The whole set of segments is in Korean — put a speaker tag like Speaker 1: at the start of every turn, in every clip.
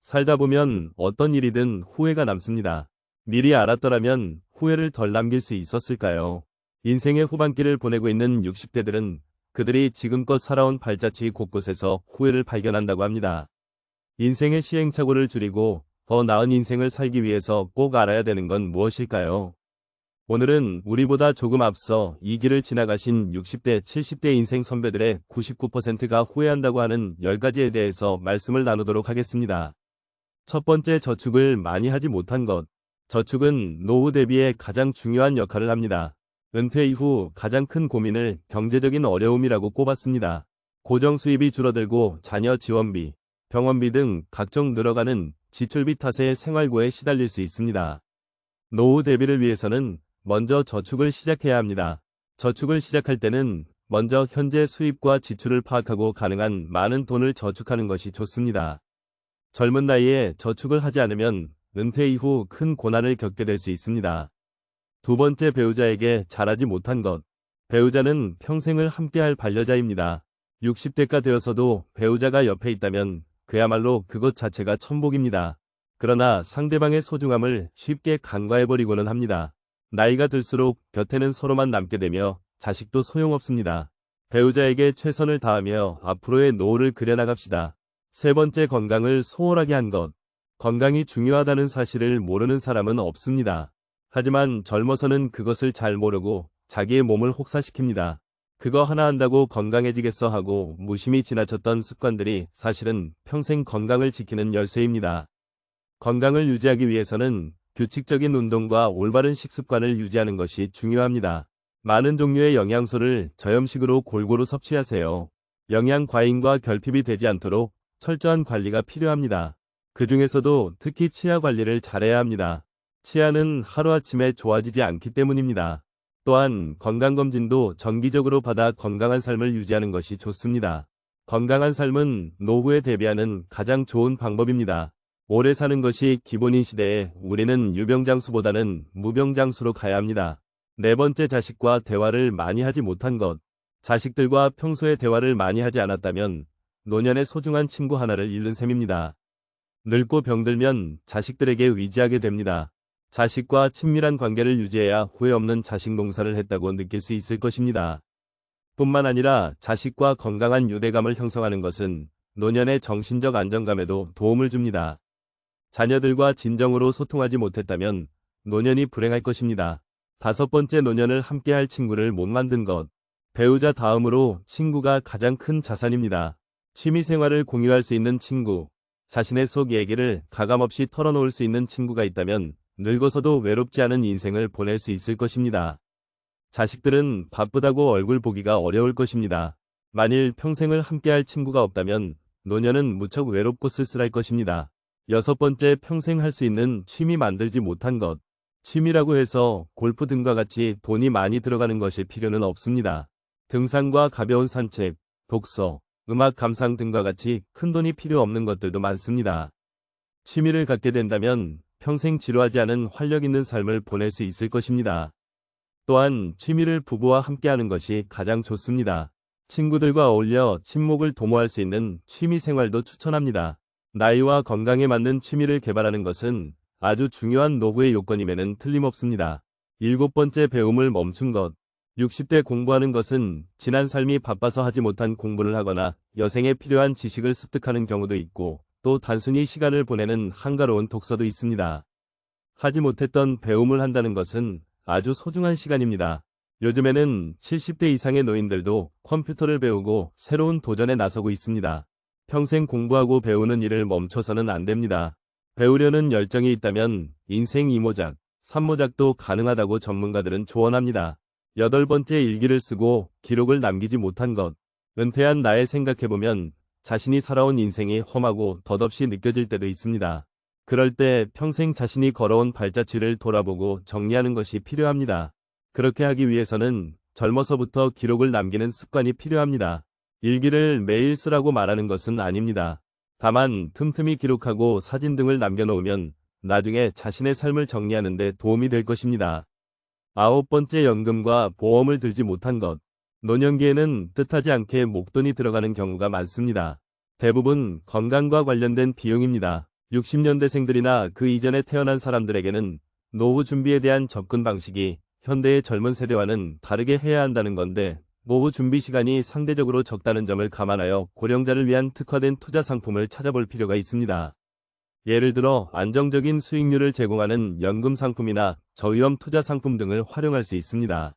Speaker 1: 살다 보면 어떤 일이든 후회가 남습니다. 미리 알았더라면 후회를 덜 남길 수 있었을까요? 인생의 후반기를 보내고 있는 60대들은 그들이 지금껏 살아온 발자취 곳곳에서 후회를 발견한다고 합니다. 인생의 시행착오를 줄이고 더 나은 인생을 살기 위해서 꼭 알아야 되는 건 무엇일까요? 오늘은 우리보다 조금 앞서 이 길을 지나가신 60대, 70대 인생 선배들의 99%가 후회한다고 하는 10가지에 대해서 말씀을 나누도록 하겠습니다. 첫 번째, 저축을 많이 하지 못한 것. 저축은 노후 대비에 가장 중요한 역할을 합니다. 은퇴 이후 가장 큰 고민을 경제적인 어려움이라고 꼽았습니다. 고정 수입이 줄어들고 자녀 지원비, 병원비 등 각종 늘어가는 지출비 탓에 생활고에 시달릴 수 있습니다. 노후 대비를 위해서는 먼저 저축을 시작해야 합니다. 저축을 시작할 때는 먼저 현재 수입과 지출을 파악하고 가능한 많은 돈을 저축하는 것이 좋습니다. 젊은 나이에 저축을 하지 않으면 은퇴 이후 큰 고난을 겪게 될 수 있습니다. 두 번째, 배우자에게 잘하지 못한 것. 배우자는 평생을 함께할 반려자입니다. 60대가 되어서도 배우자가 옆에 있다면 그야말로 그것 자체가 천복입니다. 그러나 상대방의 소중함을 쉽게 간과해버리고는 합니다. 나이가 들수록 곁에는 서로만 남게 되며 자식도 소용없습니다. 배우자에게 최선을 다하며 앞으로의 노후를 그려나갑시다. 세 번째, 건강을 소홀하게 한 것. 건강이 중요하다는 사실을 모르는 사람은 없습니다. 하지만 젊어서는 그것을 잘 모르고 자기의 몸을 혹사시킵니다. 그거 하나 한다고 건강해지겠어 하고 무심히 지나쳤던 습관들이 사실은 평생 건강을 지키는 열쇠입니다. 건강을 유지하기 위해서는 규칙적인 운동과 올바른 식습관을 유지하는 것이 중요합니다. 많은 종류의 영양소를 저염식으로 골고루 섭취하세요. 영양 과잉과 결핍이 되지 않도록 철저한 관리가 필요합니다. 그 중에서도 특히 치아 관리를 잘해야 합니다. 치아는 하루아침에 좋아지지 않기 때문입니다. 또한 건강검진도 정기적으로 받아 건강한 삶을 유지하는 것이 좋습니다. 건강한 삶은 노후에 대비하는 가장 좋은 방법입니다. 오래 사는 것이 기본인 시대에 우리는 유병장수보다는 무병장수로 가야 합니다. 네 번째, 자식과 대화를 많이 하지 못한 것. 자식들과 평소에 대화를 많이 하지 않았다면 노년의 소중한 친구 하나를 잃는 셈입니다. 늙고 병들면 자식들에게 의지하게 됩니다. 자식과 친밀한 관계를 유지해야 후회 없는 자식 농사를 했다고 느낄 수 있을 것입니다. 뿐만 아니라 자식과 건강한 유대감을 형성하는 것은 노년의 정신적 안정감에도 도움을 줍니다. 자녀들과 진정으로 소통하지 못했다면 노년이 불행할 것입니다. 다섯 번째, 노년을 함께할 친구를 못 만든 것. 배우자 다음으로 친구가 가장 큰 자산입니다. 취미생활을 공유할 수 있는 친구, 자신의 속 얘기를 가감없이 털어놓을 수 있는 친구가 있다면 늙어서도 외롭지 않은 인생을 보낼 수 있을 것입니다. 자식들은 바쁘다고 얼굴 보기가 어려울 것입니다. 만일 평생을 함께할 친구가 없다면 노년은 무척 외롭고 쓸쓸할 것입니다. 여섯 번째, 평생 할 수 있는 취미 만들지 못한 것. 취미라고 해서 골프 등과 같이 돈이 많이 들어가는 것일 필요는 없습니다. 등산과 가벼운 산책, 독서, 음악 감상 등과 같이 큰 돈이 필요 없는 것들도 많습니다. 취미를 갖게 된다면 평생 지루하지 않은 활력 있는 삶을 보낼 수 있을 것입니다. 또한 취미를 부부와 함께하는 것이 가장 좋습니다. 친구들과 어울려 친목을 도모할 수 있는 취미 생활도 추천합니다. 나이와 건강에 맞는 취미를 개발하는 것은 아주 중요한 노후의 요건임에는 틀림없습니다. 일곱 번째, 배움을 멈춘 것. 60대 공부하는 것은 지난 삶이 바빠서 하지 못한 공부를 하거나 여생에 필요한 지식을 습득하는 경우도 있고 또 단순히 시간을 보내는 한가로운 독서도 있습니다. 하지 못했던 배움을 한다는 것은 아주 소중한 시간입니다. 요즘에는 70대 이상의 노인들도 컴퓨터를 배우고 새로운 도전에 나서고 있습니다. 평생 공부하고 배우는 일을 멈춰서는 안 됩니다. 배우려는 열정이 있다면 인생 2모작, 3모작도 가능하다고 전문가들은 조언합니다. 여덟 번째, 일기를 쓰고 기록을 남기지 못한 것. 은퇴한 나에 생각해보면 자신이 살아온 인생이 험하고 덧없이 느껴질 때도 있습니다. 그럴 때 평생 자신이 걸어온 발자취를 돌아보고 정리하는 것이 필요합니다. 그렇게 하기 위해서는 젊어서부터 기록을 남기는 습관이 필요합니다. 일기를 매일 쓰라고 말하는 것은 아닙니다. 다만 틈틈이 기록하고 사진 등을 남겨놓으면 나중에 자신의 삶을 정리하는 데 도움이 될 것입니다. 아홉 번째, 연금과 보험을 들지 못한 것. 노년기에는 뜻하지 않게 목돈이 들어가는 경우가 많습니다. 대부분 건강과 관련된 비용입니다. 60년대생들이나 그 이전에 태어난 사람들에게는 노후 준비에 대한 접근 방식이 현대의 젊은 세대와는 다르게 해야 한다는 건데, 노후 준비 시간이 상대적으로 적다는 점을 감안하여 고령자를 위한 특화된 투자 상품을 찾아볼 필요가 있습니다. 예를 들어 안정적인 수익률을 제공하는 연금 상품이나 저위험 투자 상품 등을 활용할 수 있습니다.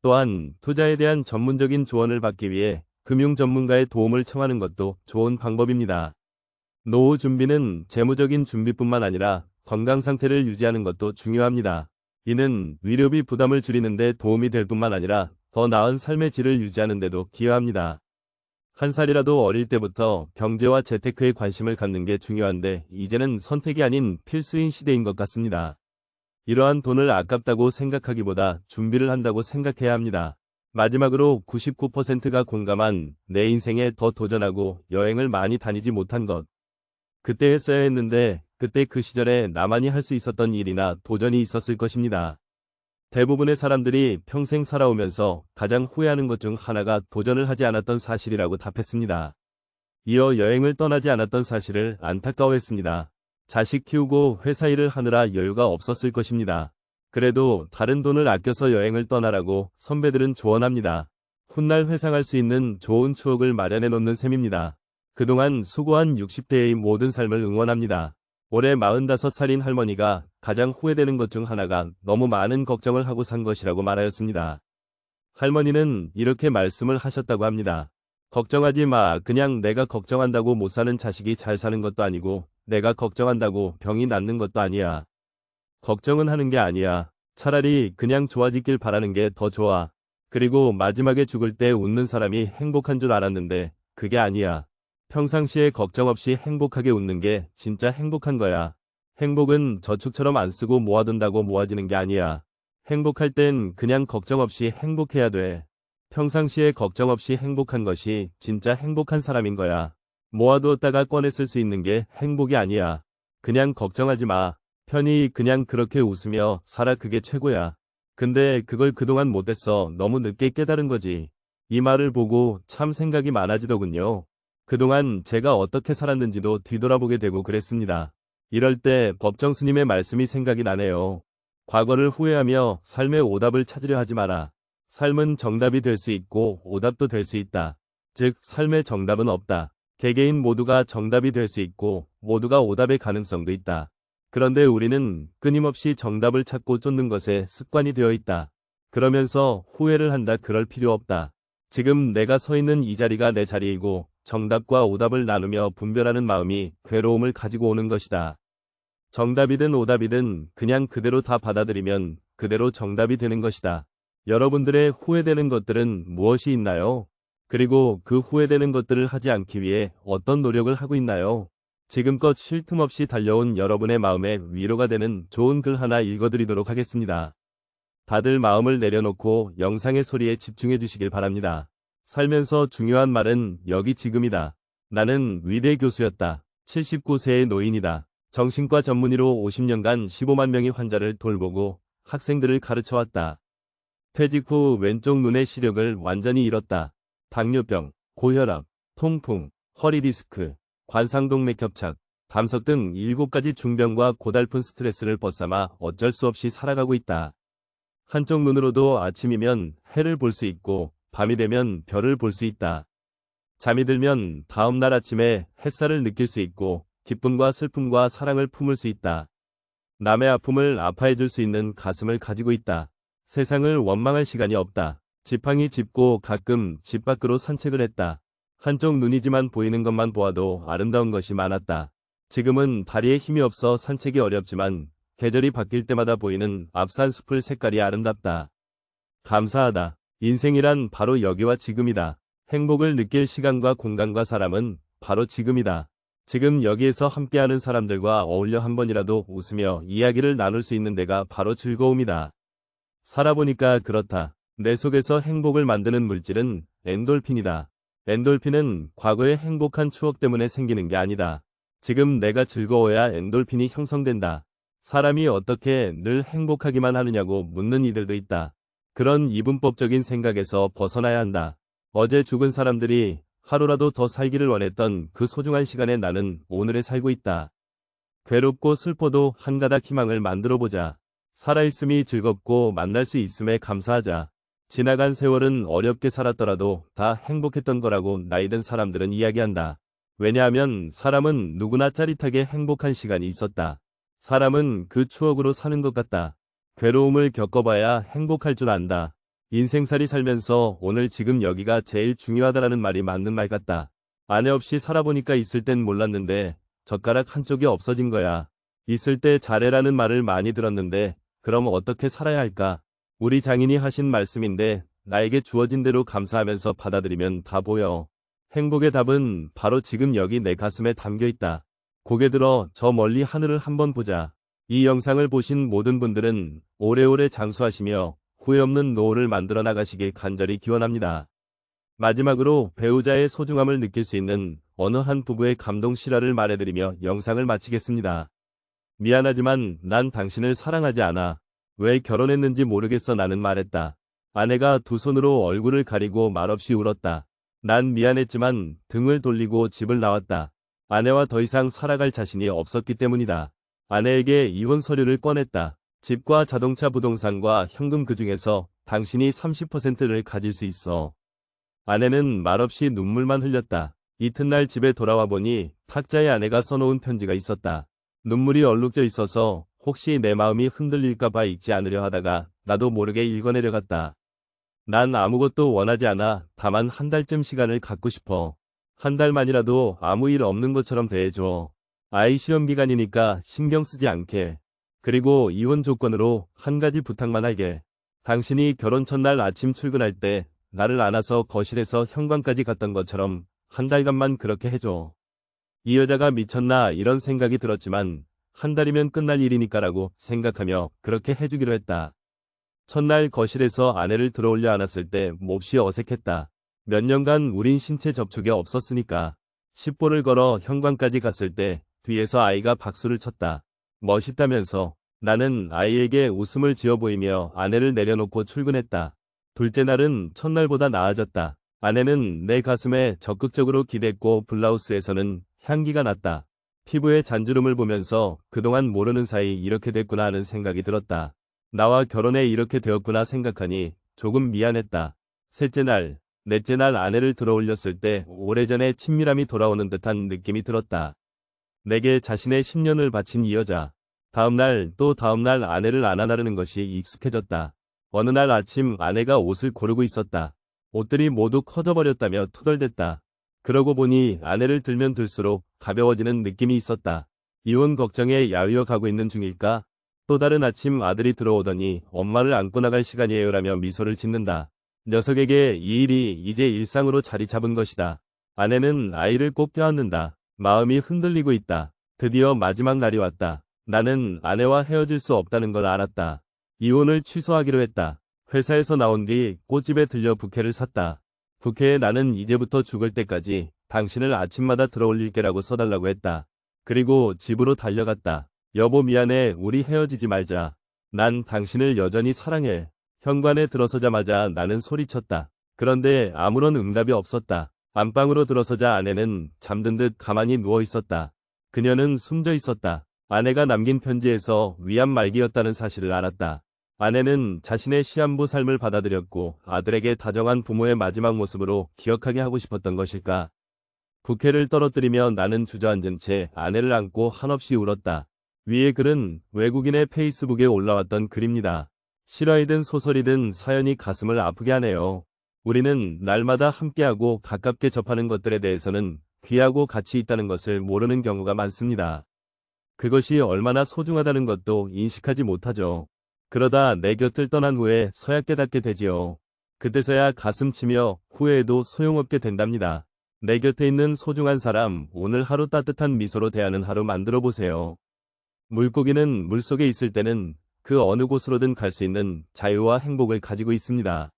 Speaker 1: 또한 투자에 대한 전문적인 조언을 받기 위해 금융 전문가의 도움을 청하는 것도 좋은 방법입니다. 노후 준비는 재무적인 준비뿐만 아니라 건강 상태를 유지하는 것도 중요합니다. 이는 위료비 부담을 줄이는 데 도움이 될 뿐만 아니라 더 나은 삶의 질을 유지하는 데도 기여합니다. 한 살이라도 어릴 때부터 경제와 재테크에 관심을 갖는 게 중요한데, 이제는 선택이 아닌 필수인 시대인 것 같습니다. 이러한 돈을 아깝다고 생각하기보다 준비를 한다고 생각해야 합니다. 마지막으로 99%가 공감한 내 인생에 더 도전하고 여행을 많이 다니지 못한 것. 그때 했어야 했는데 그때 그 시절에 나만이 할 수 있었던 일이나 도전이 있었을 것입니다. 대부분의 사람들이 평생 살아오면서 가장 후회하는 것 중 하나가 도전을 하지 않았던 사실이라고 답했습니다. 이어 여행을 떠나지 않았던 사실을 안타까워했습니다. 자식 키우고 회사 일을 하느라 여유가 없었을 것입니다. 그래도 다른 돈을 아껴서 여행을 떠나라고 선배들은 조언합니다. 훗날 회상할 수 있는 좋은 추억을 마련해 놓는 셈입니다. 그동안 수고한 60대의 모든 삶을 응원합니다. 올해 45살인 할머니가 가장 후회되는 것 중 하나가 너무 많은 걱정을 하고 산 것이라고 말하였습니다. 할머니는 이렇게 말씀을 하셨다고 합니다. 걱정하지 마. 그냥 내가 걱정한다고 못 사는 자식이 잘 사는 것도 아니고 내가 걱정한다고 병이 낫는 것도 아니야. 걱정은 하는 게 아니야. 차라리 그냥 좋아지길 바라는 게 더 좋아. 그리고 마지막에 죽을 때 웃는 사람이 행복한 줄 알았는데 그게 아니야. 평상시에 걱정 없이 행복하게 웃는 게 진짜 행복한 거야. 행복은 저축처럼 안 쓰고 모아둔다고 모아지는 게 아니야. 행복할 땐 그냥 걱정 없이 행복해야 돼. 평상시에 걱정 없이 행복한 것이 진짜 행복한 사람인 거야. 모아두었다가 꺼내 쓸 수 있는 게 행복이 아니야. 그냥 걱정하지 마. 편히 그냥 그렇게 웃으며 살아. 그게 최고야. 근데 그걸 그동안 못했어. 너무 늦게 깨달은 거지. 이 말을 보고 참 생각이 많아지더군요. 그동안 제가 어떻게 살았는지도 뒤돌아보게 되고 그랬습니다. 이럴 때 법정 스님의 말씀이 생각이 나네요. 과거를 후회하며 삶의 오답을 찾으려 하지 마라. 삶은 정답이 될 수 있고 오답도 될 수 있다. 즉, 삶의 정답은 없다. 개개인 모두가 정답이 될 수 있고 모두가 오답의 가능성도 있다. 그런데 우리는 끊임없이 정답을 찾고 쫓는 것에 습관이 되어 있다. 그러면서 후회를 한다. 그럴 필요 없다. 지금 내가 서 있는 이 자리가 내 자리이고 정답과 오답을 나누며 분별하는 마음이 괴로움을 가지고 오는 것이다. 정답이든 오답이든 그냥 그대로 다 받아들이면 그대로 정답이 되는 것이다. 여러분들의 후회되는 것들은 무엇이 있나요? 그리고 그 후회되는 것들을 하지 않기 위해 어떤 노력을 하고 있나요? 지금껏 쉴 틈 없이 달려온 여러분의 마음에 위로가 되는 좋은 글 하나 읽어드리도록 하겠습니다. 다들 마음을 내려놓고 영상의 소리에 집중해 주시길 바랍니다. 살면서 중요한 말은 여기 지금이다. 나는 위대 교수였다. 79세의 노인이다. 정신과 전문의로 50년간 15만 명의 환자를 돌보고 학생들을 가르쳐왔다. 퇴직 후 왼쪽 눈의 시력을 완전히 잃었다. 당뇨병, 고혈압, 통풍, 허리디스크, 관상동맥 협착, 담석 등 7가지 중병과 고달픈 스트레스를 벗삼아 어쩔 수 없이 살아가고 있다. 한쪽 눈으로도 아침이면 해를 볼 수 있고 밤이 되면 별을 볼 수 있다. 잠이 들면 다음 날 아침에 햇살을 느낄 수 있고 기쁨과 슬픔과 사랑을 품을 수 있다. 남의 아픔을 아파해 줄 수 있는 가슴을 가지고 있다. 세상을 원망할 시간이 없다. 지팡이 짚고 가끔 집 밖으로 산책을 했다. 한쪽 눈이지만 보이는 것만 보아도 아름다운 것이 많았다. 지금은 다리에 힘이 없어 산책이 어렵지만 계절이 바뀔 때마다 보이는 앞산 숲을 색깔이 아름답다. 감사하다. 인생이란 바로 여기와 지금이다. 행복을 느낄 시간과 공간과 사람은 바로 지금이다. 지금 여기에서 함께하는 사람들과 어울려 한 번이라도 웃으며 이야기를 나눌 수 있는 데가 바로 즐거움이다. 살아보니까 그렇다. 내 속에서 행복을 만드는 물질은 엔돌핀이다. 엔돌핀은 과거의 행복한 추억 때문에 생기는 게 아니다. 지금 내가 즐거워야 엔돌핀이 형성된다. 사람이 어떻게 늘 행복하기만 하느냐고 묻는 이들도 있다. 그런 이분법적인 생각에서 벗어나야 한다. 어제 죽은 사람들이 하루라도 더 살기를 원했던 그 소중한 시간에 나는 오늘에 살고 있다. 괴롭고 슬퍼도 한 가닥 희망을 만들어 보자. 살아있음이 즐겁고 만날 수 있음에 감사하자. 지나간 세월은 어렵게 살았더라도 다 행복했던 거라고 나이든 사람들은 이야기한다. 왜냐하면 사람은 누구나 짜릿하게 행복한 시간이 있었다. 사람은 그 추억으로 사는 것 같다. 괴로움을 겪어봐야 행복할 줄 안다. 인생살이 살면서 오늘 지금 여기가 제일 중요하다라는 말이 맞는 말 같다. 아내 없이 살아보니까 있을 땐 몰랐는데 젓가락 한쪽이 없어진 거야. 있을 때 잘해라는 말을 많이 들었는데 그럼 어떻게 살아야 할까? 우리 장인이 하신 말씀인데 나에게 주어진 대로 감사하면서 받아들이면 다 보여. 행복의 답은 바로 지금 여기 내 가슴에 담겨 있다. 고개 들어 저 멀리 하늘을 한번 보자. 이 영상을 보신 모든 분들은 오래오래 장수하시며 후회 없는 노후를 만들어 나가시길 간절히 기원합니다. 마지막으로 배우자의 소중함을 느낄 수 있는 어느 한 부부의 감동 실화를 말해드리며 영상을 마치겠습니다. 미안하지만 난 당신을 사랑하지 않아. 왜 결혼했는지 모르겠어 나는 말했다. 아내가 두 손으로 얼굴을 가리고 말없이 울었다. 난 미안했지만 등을 돌리고 집을 나왔다. 아내와 더 이상 살아갈 자신이 없었기 때문이다. 아내에게 이혼 서류를 꺼냈다. 집과 자동차 부동산과 현금 그중에서 당신이 30%를 가질 수 있어. 아내는 말없이 눈물만 흘렸다. 이튿날 집에 돌아와 보니 탁자에 아내가 써놓은 편지가 있었다. 눈물이 얼룩져 있어서 혹시 내 마음이 흔들릴까봐 읽지 않으려 하다가 나도 모르게 읽어내려갔다. 난 아무것도 원하지 않아. 다만 한 달쯤 시간을 갖고 싶어. 한 달만이라도 아무 일 없는 것처럼 대해줘. 아이 시험 기간이니까 신경 쓰지 않게. 그리고 이혼 조건으로 한 가지 부탁만 할게. 당신이 결혼 첫날 아침 출근할 때 나를 안아서 거실에서 현관까지 갔던 것처럼 한 달간만 그렇게 해줘. 이 여자가 미쳤나 이런 생각이 들었지만 한 달이면 끝날 일이니까라고 생각하며 그렇게 해주기로 했다. 첫날 거실에서 아내를 들어올려 안았을 때 몹시 어색했다. 몇 년간 우린 신체 접촉이 없었으니까. 10보를 걸어 현관까지 갔을 때 뒤에서 아이가 박수를 쳤다. 멋있다면서. 나는 아이에게 웃음을 지어 보이며 아내를 내려놓고 출근했다. 둘째 날은 첫날보다 나아졌다. 아내는 내 가슴에 적극적으로 기댔고 블라우스에서는 향기가 났다. 피부의 잔주름을 보면서 그동안 모르는 사이 이렇게 됐구나 하는 생각이 들었다. 나와 결혼해 이렇게 되었구나 생각하니 조금 미안했다. 셋째 날, 넷째 날 아내를 들어올렸을 때 오래전에 친밀함이 돌아오는 듯한 느낌이 들었다. 내게 자신의 10년을 바친 이 여자. 다음날 또 다음날 아내를 안아나르는 것이 익숙해졌다. 어느 날 아침 아내가 옷을 고르고 있었다. 옷들이 모두 커져버렸다며 투덜댔다. 그러고 보니 아내를 들면 들수록 가벼워지는 느낌이 있었다. 이혼 걱정에 야위어 가고 있는 중일까? 또 다른 아침 아들이 들어오더니 엄마를 안고 나갈 시간이에요라며 미소를 짓는다. 녀석에게 이 일이 이제 일상으로 자리 잡은 것이다. 아내는 아이를 꼭 껴안는다. 마음이 흔들리고 있다. 드디어 마지막 날이 왔다. 나는 아내와 헤어질 수 없다는 걸 알았다. 이혼을 취소하기로 했다. 회사에서 나온 뒤 꽃집에 들려 부케를 샀다. 부케에 나는 이제부터 죽을 때까지 당신을 아침마다 들어올릴게라고 써달라고 했다. 그리고 집으로 달려갔다. 여보 미안해. 우리 헤어지지 말자. 난 당신을 여전히 사랑해. 현관에 들어서자마자 나는 소리쳤다. 그런데 아무런 응답이 없었다. 안방으로 들어서자 아내는 잠든 듯 가만히 누워 있었다. 그녀는 숨져 있었다. 아내가 남긴 편지에서 위안 말기였다는 사실을 알았다. 아내는 자신의 시한부 삶을 받아들였고 아들에게 다정한 부모의 마지막 모습으로 기억하게 하고 싶었던 것일까? 부케를 떨어뜨리며 나는 주저앉은 채 아내를 안고 한없이 울었다. 위의 글은 외국인의 페이스북에 올라왔던 글입니다. 실화이든 소설이든 사연이 가슴을 아프게 하네요. 우리는 날마다 함께하고 가깝게 접하는 것들에 대해서는 귀하고 가치 있다는 것을 모르는 경우가 많습니다. 그것이 얼마나 소중하다는 것도 인식하지 못하죠. 그러다 내 곁을 떠난 후에 서야 깨닫게 되지요. 그때서야 가슴 치며 후회해도 소용없게 된답니다. 내 곁에 있는 소중한 사람, 오늘 하루 따뜻한 미소로 대하는 하루 만들어 보세요. 물고기는 물속에 있을 때는 그 어느 곳으로든 갈 수 있는 자유와 행복을 가지고 있습니다.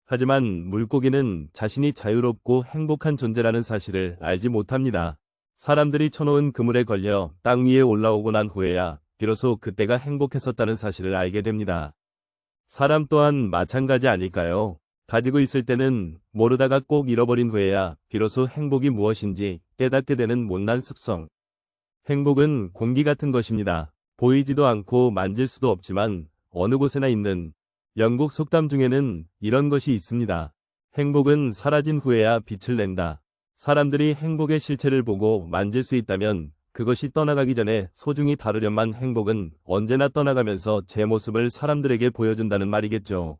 Speaker 1: 하지만 물고기는 자신이 자유롭고 행복한 존재라는 사실을 알지 못합니다. 사람들이 쳐놓은 그물에 걸려 땅 위에 올라오고 난 후에야 비로소 그때가 행복했었다는 사실을 알게 됩니다. 사람 또한 마찬가지 아닐까요? 가지고 있을 때는 모르다가 꼭 잃어버린 후에야 비로소 행복이 무엇인지 깨닫게 되는 못난 습성. 행복은 공기 같은 것입니다. 보이지도 않고 만질 수도 없지만 어느 곳에나 있는. 영국 속담 중에는 이런 것이 있습니다. 행복은 사라진 후에야 빛을 낸다. 사람들이 행복의 실체를 보고 만질 수 있다면 그것이 떠나가기 전에 소중히 다루련만 행복은 언제나 떠나가면서 제 모습을 사람들에게 보여준다는 말이겠죠.